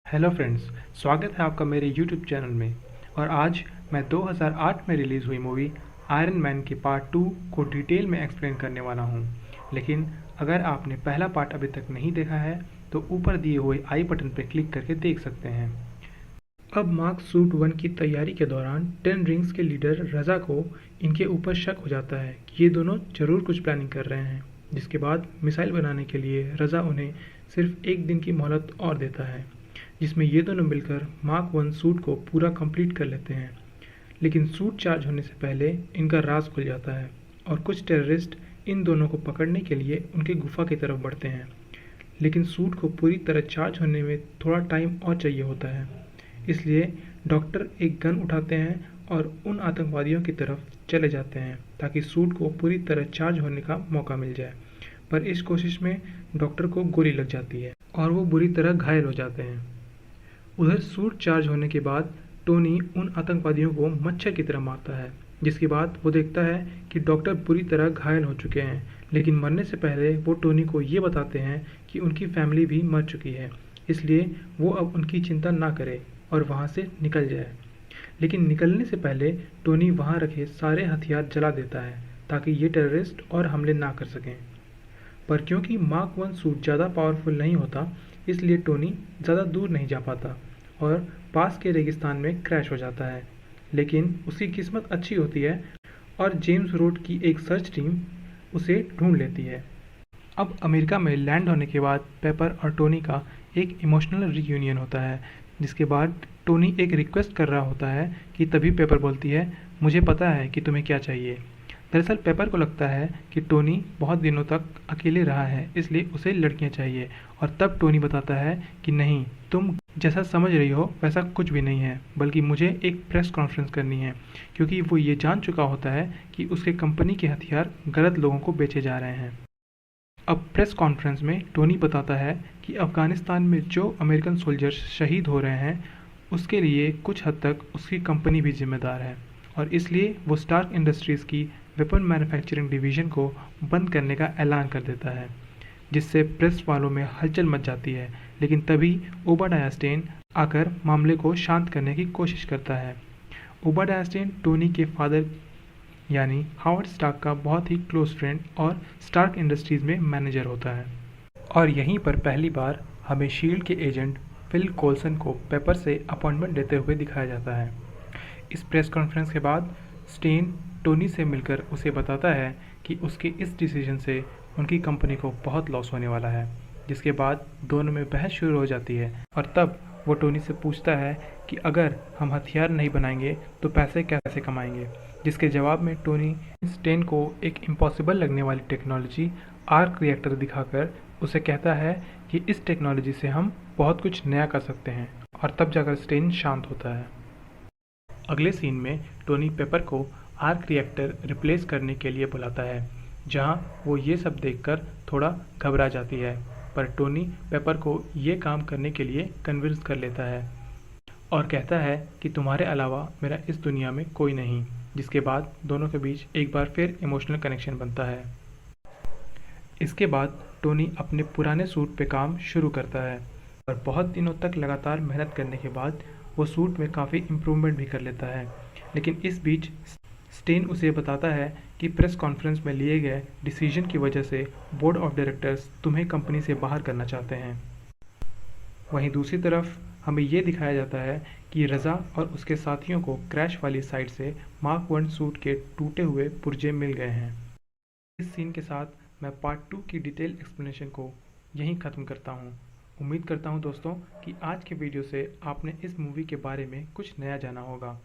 Hello friends, स्वागत है आपका मेरे यूट्यूब चैनल में। और आज मैं 2008 में रिलीज़ हुई मूवी आयरन मैन के पार्ट 2 को डिटेल में एक्सप्लेन करने वाला हूं। लेकिन अगर आपने पहला पार्ट अभी तक नहीं देखा है तो ऊपर दिए हुए आई बटन पर क्लिक करके देख सकते हैं। अब मार्क सूट 1 की तैयारी के दौरान 10 रिंग्स के लीडर रजा को इनके ऊपर शक हो जाता है कि ये दोनों जरूर कुछ प्लानिंग कर रहे हैं, जिसके बाद मिसाइल बनाने के लिए रजा उन्हें सिर्फ एक दिन की मोहलत और देता है, जिसमें ये दोनों मिलकर मार्क 1 सूट को पूरा कंप्लीट कर लेते हैं। लेकिन सूट चार्ज होने से पहले इनका राज खुल जाता है और कुछ टेररिस्ट इन दोनों को पकड़ने के लिए उनके गुफा की तरफ बढ़ते हैं। लेकिन सूट को पूरी तरह चार्ज होने में थोड़ा टाइम और चाहिए होता है, इसलिए डॉक्टर एक गन उठाते हैं और उन आतंकवादियों की तरफ चले जाते हैं ताकि सूट को पूरी तरह चार्ज होने का मौका मिल जाए। पर इस कोशिश में डॉक्टर को गोली लग जाती है और वो बुरी तरह घायल हो जाते हैं। उधर सूट चार्ज होने के बाद टोनी उन आतंकवादियों को मच्छर की तरह मारता है, जिसके बाद वो देखता है कि डॉक्टर बुरी तरह घायल हो चुके हैं। लेकिन मरने से पहले वो टोनी को ये बताते हैं कि उनकी फैमिली भी मर चुकी है, इसलिए वो अब उनकी चिंता ना करे और वहाँ से निकल जाए। लेकिन निकलने से पहले टोनी वहाँ रखे सारे हथियार जला देता है ताकि ये टेररिस्ट और हमले ना कर सकें। पर क्योंकि मार्क 1 सूट ज़्यादा पावरफुल नहीं होता, इसलिए टोनी ज़्यादा दूर नहीं जा पाता और पास के रेगिस्तान में क्रैश हो जाता है। लेकिन उसकी किस्मत अच्छी होती है और जेम्स रोड की एक सर्च टीम उसे ढूंढ लेती है। अब अमेरिका में लैंड होने के बाद पेपर और टोनी का एक इमोशनल रियूनियन होता है, जिसके बाद टोनी एक रिक्वेस्ट कर रहा होता है कि तभी पेपर बोलती है, मुझे पता है कि तुम्हें क्या चाहिए। दरअसल पेपर को लगता है कि टोनी बहुत दिनों तक अकेले रहा है, इसलिए उसे लड़कियां चाहिए। और तब टोनी बताता है कि नहीं, तुम जैसा समझ रही हो वैसा कुछ भी नहीं है, बल्कि मुझे एक प्रेस कॉन्फ्रेंस करनी है, क्योंकि वो ये जान चुका होता है कि उसके कंपनी के हथियार गलत लोगों को बेचे जा रहे हैं। अब प्रेस कॉन्फ्रेंस में टोनी बताता है कि अफगानिस्तान में जो अमेरिकन सोल्जर्स शहीद हो रहे हैं उसके लिए कुछ हद तक उसकी कंपनी भी जिम्मेदार है, और इसलिए वो स्टार्क इंडस्ट्रीज़ की वेपन मैन्युफैक्चरिंग डिवीज़न को बंद करने का ऐलान कर देता है, जिससे प्रेस वालों में हलचल मच जाती है। लेकिन तभी ओबाडिया स्टेन आकर मामले को शांत करने की कोशिश करता है। ओबाडिया स्टेन टोनी के फादर यानी हावर्ड स्टार्क का बहुत ही क्लोज फ्रेंड और स्टार्क इंडस्ट्रीज़ में मैनेजर होता है। और यहीं पर पहली बार हमें शील्ड के एजेंट फिल कोल्सन को पेपर से अपॉइंटमेंट लेते हुए दिखाया जाता है। इस प्रेस कॉन्फ्रेंस के बाद स्टेन टोनी से मिलकर उसे बताता है कि उसके इस डिसीजन से उनकी कंपनी को बहुत लॉस होने वाला है, जिसके बाद दोनों में बहस शुरू हो जाती है। और तब वो टोनी से पूछता है कि अगर हम हथियार नहीं बनाएंगे तो पैसे कैसे कमाएंगे, जिसके जवाब में टोनी स्टेन को एक इम्पॉसिबल लगने वाली टेक्नोलॉजी आर्क रिएक्टर दिखाकर उसे कहता है कि इस टेक्नोलॉजी से हम बहुत कुछ नया कर सकते हैं। और तब जाकर स्टेन शांत होता है। अगले सीन में टोनी पेपर को आर्क रिएक्टर रिप्लेस करने के लिए बुलाता है, जहां वो ये सब देखकर थोड़ा घबरा जाती है। पर टोनी पेपर को ये काम करने के लिए कन्विंस कर लेता है और कहता है कि तुम्हारे अलावा मेरा इस दुनिया में कोई नहीं, जिसके बाद दोनों के बीच एक बार फिर इमोशनल कनेक्शन बनता है। इसके बाद टोनी अपने पुराने सूट पे काम शुरू करता है और बहुत दिनों तक लगातार मेहनत करने के बाद वो सूट में काफ़ी इम्प्रूवमेंट भी कर लेता है। लेकिन इस बीच स्टेन उसे बताता है कि प्रेस कॉन्फ्रेंस में लिए गए डिसीजन की वजह से बोर्ड ऑफ डायरेक्टर्स तुम्हें कंपनी से बाहर करना चाहते हैं। वहीं दूसरी तरफ हमें ये दिखाया जाता है कि रज़ा और उसके साथियों को क्रैश वाली साइड से मार्क 1 सूट के टूटे हुए पुर्जे मिल गए हैं। इस सीन के साथ मैं पार्ट 2 की डिटेल एक्सप्लेनेशन को यहीं ख़त्म करता हूँ। उम्मीद करता हूँ दोस्तों कि आज के वीडियो से आपने इस मूवी के बारे में कुछ नया जाना होगा।